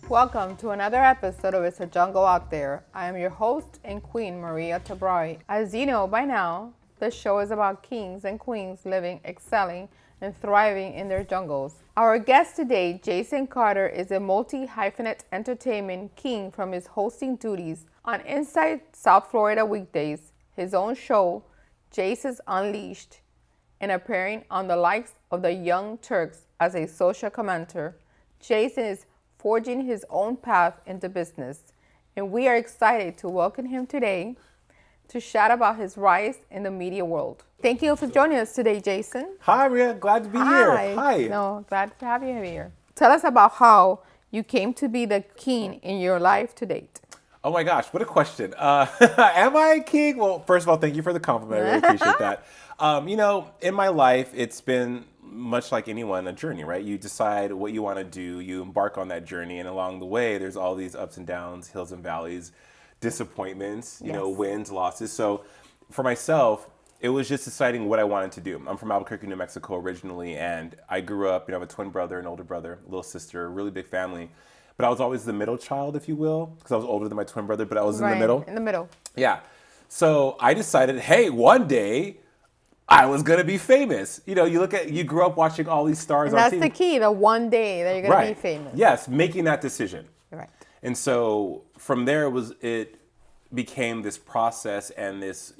Welcome to another episode of It's a Jungle Out There. I am your host and queen, Maria Tabrai. As you know by now, this show is about kings and queens living, excelling, and thriving in their jungles. Our guest today, Jason Carter, is a multi-hyphenate entertainment king from his hosting duties on Inside South Florida Weekdays, his own show, Jason's Unleashed, and appearing on the likes of the Young Turks as a social commentator. Jason is forging his own path into business, and we are excited to welcome him today to chat about his rise in the media world. Thank you for joining us today, Jason. Hi, Maria. Glad to be here. Hi. No, glad to have you here. Tell us about how you came to be the king in your life to date. Oh my gosh, what a question. Am I a king? Well, first of all, thank you for the compliment. I really appreciate that. In my life, it's been much like anyone, a journey, right? You decide what you want to do, you embark on that journey, and along the way, there's all these ups and downs, hills and valleys, disappointments, wins, losses. So for myself, it was just deciding what I wanted to do. I'm from Albuquerque, New Mexico originally, and I grew up, I have a twin brother, an older brother, a little sister, a really big family. But I was always the middle child, if you will, because I was older than my twin brother, but I was in the middle. In the middle. Yeah. So I decided, hey, one day I was going to be famous. You grew up watching all these stars on TV. And that's the key, the one day that you're going to be famous. Yes, making that decision. Right. And so from there it became this process and this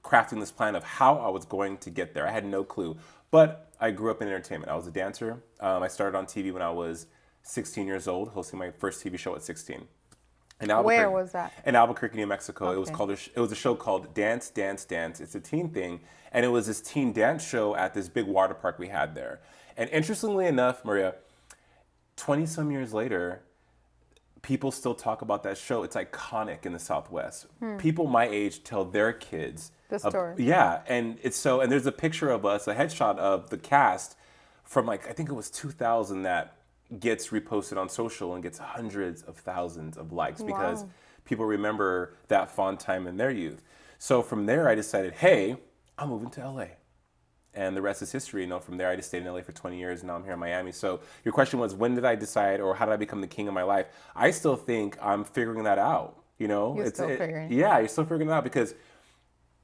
crafting this plan of how I was going to get there. I had no clue. But I grew up in entertainment. I was a dancer. I started on TV when I was 16 years old, hosting my first TV show at 16. Where was that? In Albuquerque, New Mexico. Okay. It was a show called Dance, Dance, Dance. It's a teen thing. And it was this teen dance show at this big water park we had there. And interestingly enough, Maria, 20 some years later, people still talk about that show. It's iconic in the Southwest. People my age tell their kids the story. And there's a picture of us, a headshot of the cast from I think it was 2000 that gets reposted on social and gets hundreds of thousands of likes because people remember that fond time in their youth. So from there, I decided, hey, I'm moving to LA. And the rest is history. From there, I just stayed in LA for 20 years, and now I'm here in Miami. So your question was, when did I decide, or how did I become the king of my life? I still think I'm figuring that out. You're still figuring. Yeah, you're still figuring it out because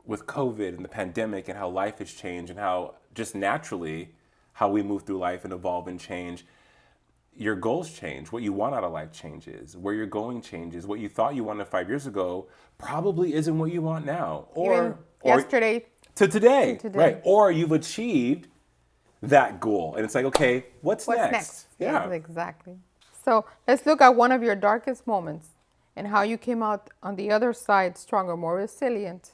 with COVID and the pandemic and how life has changed and how just naturally how we move through life and evolve and change, your goals change. What you want out of life changes. Where you're going changes. What you thought you wanted 5 years ago probably isn't what you want now. Or yesterday to today. Right. Or you've achieved that goal. And it's like, okay, what's next? Yeah, exactly. So let's look at one of your darkest moments and how you came out on the other side stronger, more resilient,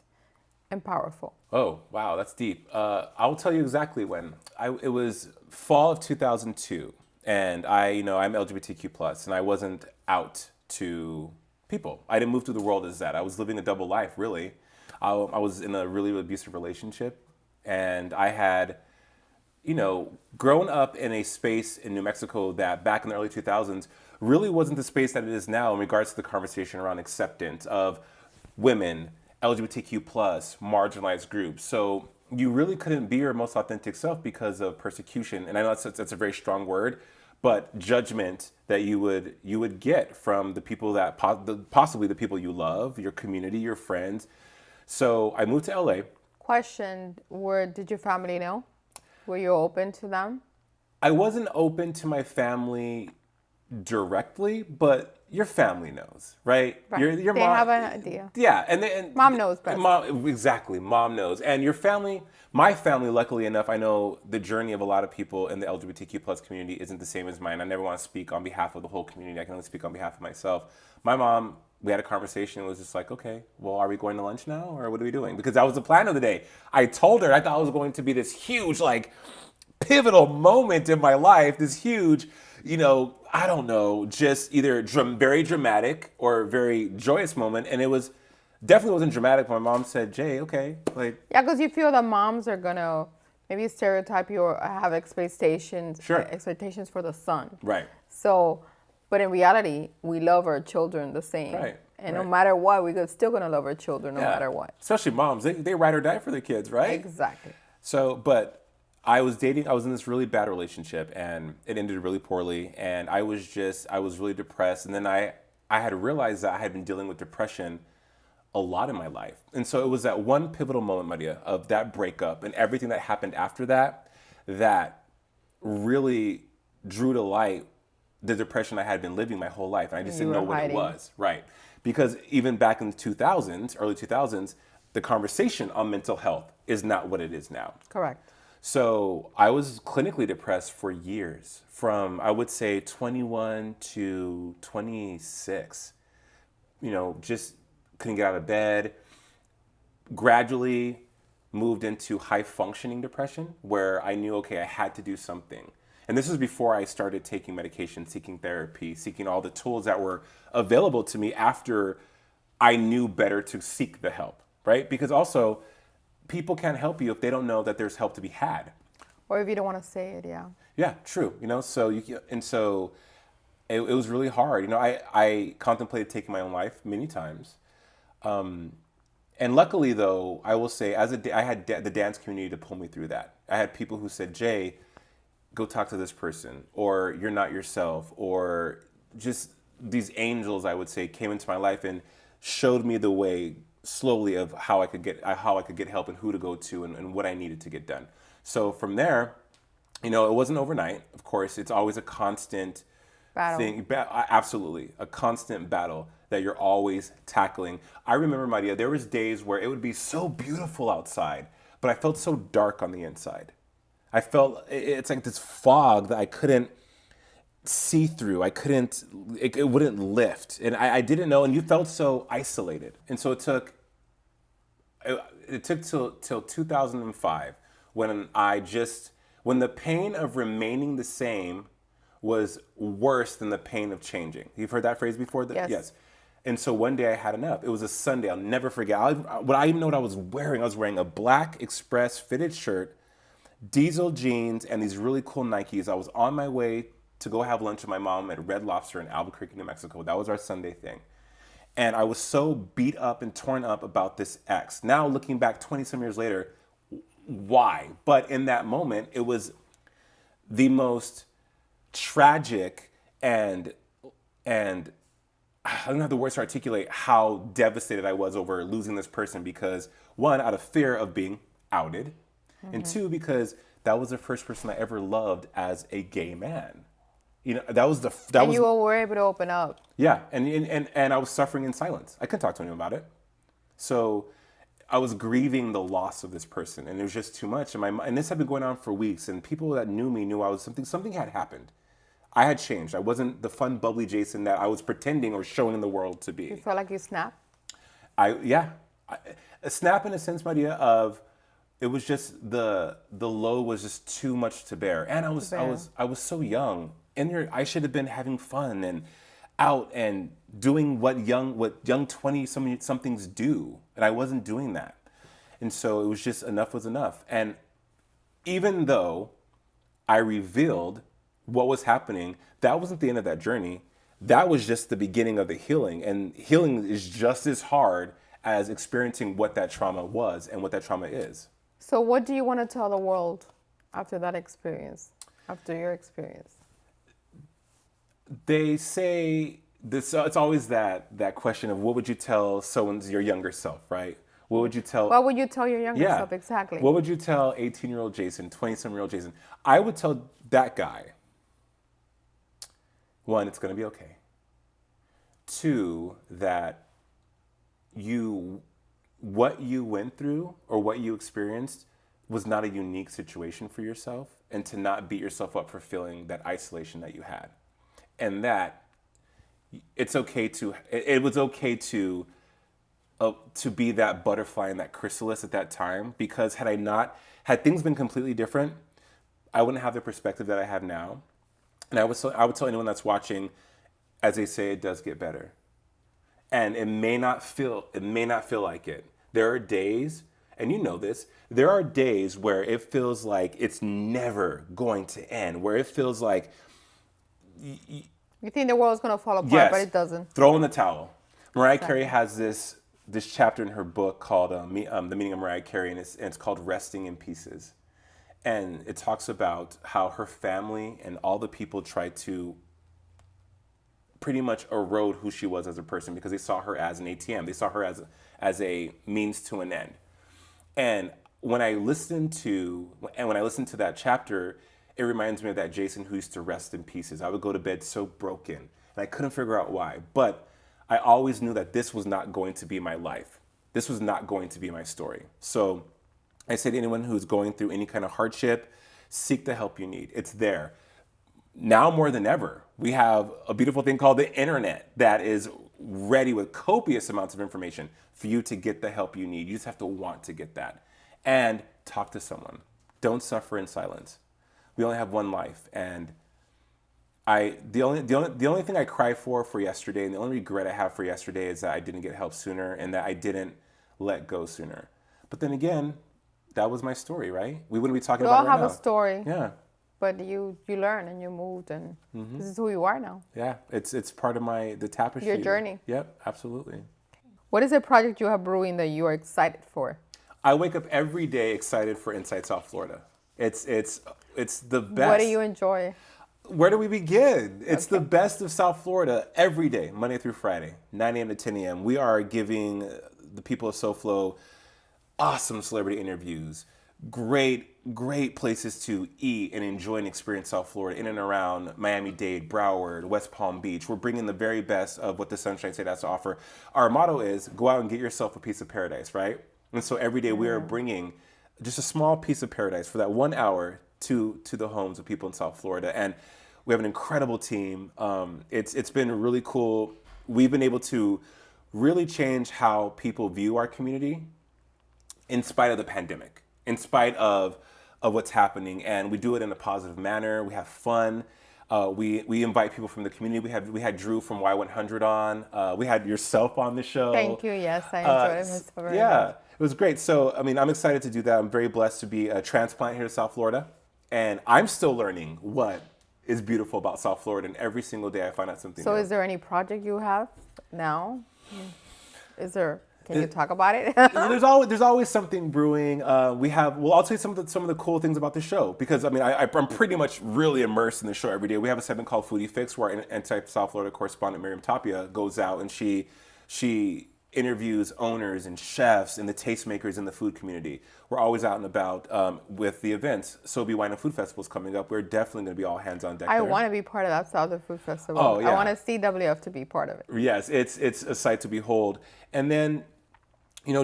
and powerful. Oh, wow, that's deep. I'll tell you exactly when. It was fall of 2002. And I'm LGBTQ+, and I wasn't out to people. I didn't move through the world as that. I was living a double life, really. I was in a really abusive relationship, and I had, grown up in a space in New Mexico that back in the early 2000s really wasn't the space that it is now in regards to the conversation around acceptance of women, LGBTQ+, marginalized groups. So you really couldn't be your most authentic self because of persecution. And I know that's a very strong word, but judgment that you would get from the people that possibly the people you love, your community, your friends. So I moved to LA. Question, did your family know? Were you open to them? I wasn't open to my family directly, but your family knows, right? Your they mom, have an idea. Yeah, and mom knows best. Exactly, mom knows. And your family, my family, luckily enough, I know the journey of a lot of people in the LGBTQ+ community isn't the same as mine. I never want to speak on behalf of the whole community. I can only speak on behalf of myself. My mom, we had a conversation. It was just like, okay, well, are we going to lunch now, or what are we doing? Because that was the plan of the day. I told her I thought it was going to be this huge, pivotal moment in my life. This huge, I don't know, just either very dramatic or very joyous moment. And it was definitely wasn't dramatic. My mom said, Jay, okay. Yeah, because you feel that moms are going to maybe stereotype you or have expectations for the son. Right. So, but in reality, we love our children the same. Right. And no matter what, we're still going to love our children no matter what. Especially moms. They ride or die for their kids, right? Exactly. So, but I was in this really bad relationship and it ended really poorly. And I was really depressed. And then I had realized that I had been dealing with depression a lot in my life. And so it was that one pivotal moment, Maria, of that breakup and everything that happened after that, that really drew to light the depression I had been living my whole life. And I just didn't know what it was. Right. Because even back in the 2000s, early 2000s, the conversation on mental health is not what it is now. Correct. So I was clinically depressed for years, from I would say 21 to 26. Just couldn't get out of bed. Gradually moved into high functioning depression, where I knew, okay, I had to do something. And this was before I started taking medication, seeking therapy, seeking all the tools that were available to me after I knew better to seek the help, right? Because also, people can't help you if they don't know that there's help to be had. Or if you don't want to say it, yeah. Yeah, true. So it was really hard. I contemplated taking my own life many times. And luckily, though, I will say, I had the dance community to pull me through that. I had people who said, Jay, go talk to this person, or you're not yourself, or just these angels, I would say, came into my life and showed me the way slowly of how I could get help and who to go to and what I needed to get done. So from there, it wasn't overnight. Of course, it's always a constant battle. Absolutely, a constant battle that you're always tackling. I remember, Maria, there was days where it would be so beautiful outside, but I felt so dark on the inside. I felt it's like this fog that I couldn't see through. It wouldn't lift. And I didn't know, and you felt so isolated. And so it took till 2005 when the pain of remaining the same was worse than the pain of changing. You've heard that phrase before? Yes. And so one day I had enough. It was a Sunday. I'll never forget. I even know what I was wearing. I was wearing a black Express fitted shirt, diesel jeans, and these really cool Nikes. I was on my way to go have lunch with my mom at Red Lobster in Albuquerque, New Mexico. That was our Sunday thing. And I was so beat up and torn up about this ex. Now, looking back 20-some years later, why? But in that moment, it was the most tragic and I don't have the words to articulate how devastated I was over losing this person, because one, out of fear of being outed, and two, because that was the first person I ever loved as a gay man. You were able to open up. Yeah, and I was suffering in silence. I couldn't talk to anyone about it. So I was grieving the loss of this person, and it was just too much. And this had been going on for weeks, and people that knew me knew I was something had happened. I had changed. I wasn't the fun, bubbly Jason that I was pretending or showing the world to be. You felt like you snapped? A snap in a sense, my idea of, it was just the load was just too much to bear. And I was so young. I should have been having fun and out and doing what young 20-somethings do. And I wasn't doing that. And so it was just, enough was enough. And even though I revealed what was happening, that wasn't the end of that journey. That was just the beginning of the healing. And healing is just as hard as experiencing what that trauma was and what that trauma is. So what do you want to tell the world after that experience, after your experience? They say this. It's always that question of, what would you tell your younger self, right? What would you tell your younger self exactly? What would you tell 18-year-old Jason, 20-some-year-old Jason? I would tell that guy, one, it's going to be okay. Two, that what you went through or what you experienced was not a unique situation for yourself, and to not beat yourself up for feeling that isolation that you had. And that it was okay to be that butterfly in that chrysalis at that time, because had things been completely different, I wouldn't have the perspective that I have now. And I would tell anyone that's watching, as they say, it does get better. And it may not feel like it. There are days, and you know this, there are days where it feels like it's never going to end, where it feels like you think the world's going to fall apart, but it doesn't. Throw in the towel. Mariah Carey has this chapter in her book called The Meaning of Mariah Carey, and it's called Resting in Pieces. And it talks about how her family and all the people tried to pretty much erode who she was as a person because they saw her as an ATM. They saw her as a means to an end. And when I listened to that chapter, it reminds me of that Jason who used to rest in pieces. I would go to bed so broken, and I couldn't figure out why. But I always knew that this was not going to be my life. This was not going to be my story. So I say to anyone who's going through any kind of hardship, seek the help you need. It's there. Now more than ever, we have a beautiful thing called the internet that is ready with copious amounts of information for you to get the help you need. You just have to want to get that. And talk to someone. Don't suffer in silence. We only have one life. And the only thing I cry for yesterday, and the only regret I have for yesterday is that I didn't get help sooner and that I didn't let go sooner. But then again, that was my story, right? We wouldn't be talking We about all it right have now. a story. Yeah. But you learn and you moved, and this is who you are now. Yeah, it's part of the tapestry. Your journey. Yep, absolutely. What is a project you have brewing that you are excited for? I wake up every day excited for Inside South Florida. It's the best. What do you enjoy? Where do we begin? It's the best of South Florida every day, Monday through Friday, 9 a.m. to 10 a.m. We are giving the people of SoFlo awesome celebrity interviews, great places to eat and enjoy and experience South Florida in and around Miami-Dade, Broward, West Palm Beach. We're bringing the very best of what the Sunshine State has to offer. Our motto is go out and get yourself a piece of paradise, right? And so every day we are bringing just a small piece of paradise for that 1 hour to the homes of people in South Florida. And we have an incredible team. It's been really cool. We've been able to really change how people view our community in spite of the pandemic, in spite of what's happening. And we do it in a positive manner. We have fun. We invite people from the community. We had Drew from Y100 on. We had yourself on the show. Thank you. Yes, I enjoyed it so very much. It was great. So, I mean, I'm excited to do that. I'm very blessed to be a transplant here to South Florida. And I'm still learning what is beautiful about South Florida. And every single day I find out something new. So is there any project you have now? Can you talk about it? there's always something brewing. I'll tell you some of the cool things about the show because I mean I'm pretty much really immersed in the show every day. We have a segment called Foodie Fix where our Anti-South Florida correspondent Miriam Tapia goes out and she interviews owners and chefs and the tastemakers in the food community. We're always out and about with the events. Sobe Wine and Food Festival is coming up. We're definitely going to be all hands on deck. I want to be part of that Southern Food Festival. Oh, yeah. I want CWF to be part of it. Yes, it's a sight to behold. And then,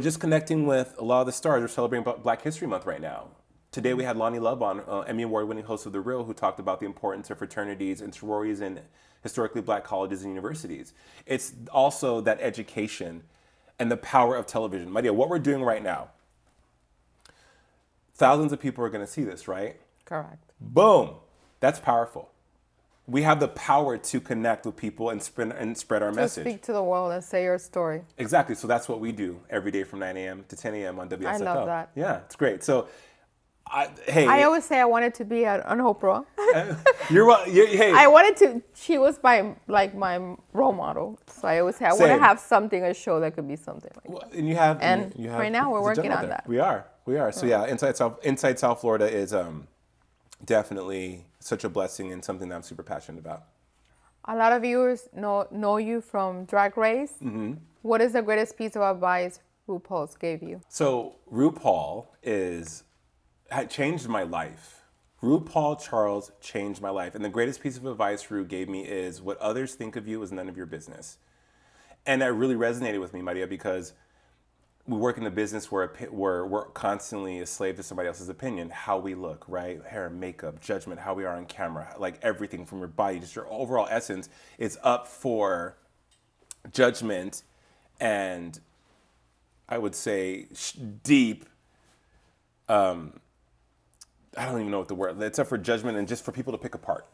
just connecting with a lot of the stars. We're celebrating Black History Month right now. Today we had Lonnie Love on, Emmy Award-winning host of The Real, who talked about the importance of fraternities and sororities in historically Black colleges and universities. It's also that education and the power of television. My dear, what we're doing right now, thousands of people are going to see this, right? Correct. Boom. That's powerful. We have the power to connect with people and spread our message. Speak to the world and say your story. Exactly. So that's what we do every day from 9 a.m. to 10 a.m. on WSFL. I love that. Yeah, it's great. So, I always say I wanted to be on Oprah. Hey. I wanted to. She was my role model. So I always say I want to have a show that could be something like that. Well, and you have right now we're working on that. We are. So yeah, Inside South Florida is definitely such a blessing and something that I'm super passionate about. A lot of viewers know you from Drag Race. Mm-hmm. What is the greatest piece of advice RuPaul gave you? So RuPaul had changed my life. RuPaul Charles changed my life. And the greatest piece of advice Ru gave me is what others think of you is none of your business. And that really resonated with me, Maria, because we work in a business where we're constantly a slave to somebody else's opinion. How we look, right? Hair and makeup, judgment, how we are on camera, like everything from your body, just your overall essence is up for judgment and I would say deep, I don't even know what the word, it's up for judgment and just for people to pick apart.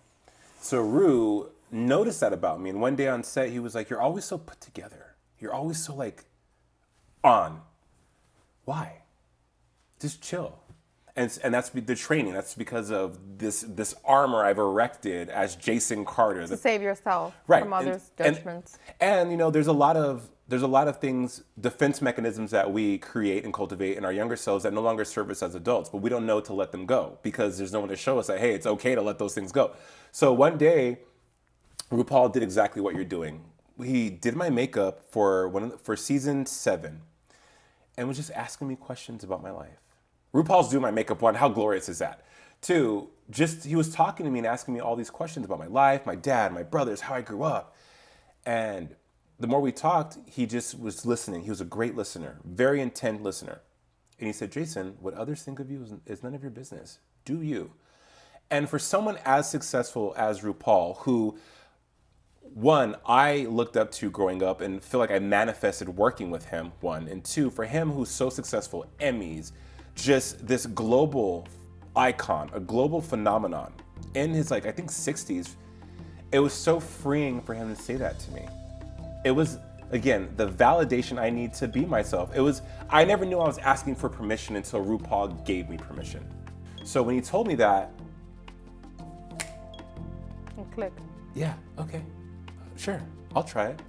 So Ru noticed that about me. And one day on set, he was like, you're always so put together. You're always so like on. Why? Just chill. And that's the training. That's because of this armor I've erected as Jason Carter. To save yourself right. from others' judgments. And there's a lot of there's a lot of things, defense mechanisms that we create and cultivate in our younger selves that no longer serve us as adults, but we don't know to let them go because there's no one to show us that, hey, it's okay to let those things go. So one day, RuPaul did exactly what you're doing. He did my makeup for season 7 and was just asking me questions about my life. RuPaul's doing my makeup. 1, how glorious is that? 2, just he was talking to me and asking me all these questions about my life, my dad, my brothers, how I grew up. And the more we talked, he just was listening. He was a great listener, very intent listener. And he said, Jason, what others think of you is none of your business. Do you? And for someone as successful as RuPaul, who, 1, I looked up to growing up and feel like I manifested working with him, 1. And 2, for him who's so successful, Emmys, just this global icon, a global phenomenon in his, I think 60s, it was so freeing for him to say that to me. It was, again, the validation I need to be myself. I never knew I was asking for permission until RuPaul gave me permission. So when he told me that, And click. yeah, okay, sure, I'll try it.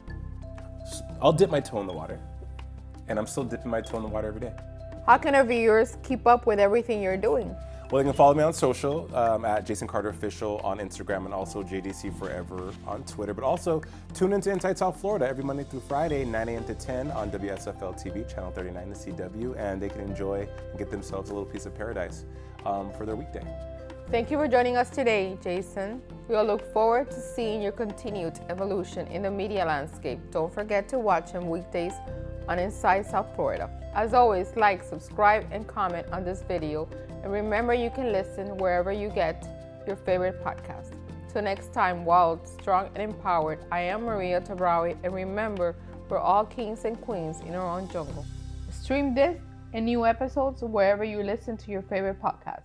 I'll dip my toe in the water. And I'm still dipping my toe in the water every day. How can our viewers keep up with everything you're doing? Well, you can follow me on social at Jason Carter Official on Instagram and also JDC Forever on Twitter. But also tune into Inside South Florida every Monday through Friday, 9 a.m. to 10 on WSFL TV, Channel 39 to CW, and they can enjoy and get themselves a little piece of paradise for their weekday. Thank you for joining us today, Jason. We all look forward to seeing your continued evolution in the media landscape. Don't forget to watch him weekdays on Inside South Florida. As always, like, subscribe, and comment on this video. And remember, you can listen wherever you get your favorite podcast. Till next time, wild, strong, and empowered, I am Maria Tabrawi, and remember, we're all kings and queens in our own jungle. Stream this and new episodes wherever you listen to your favorite podcast.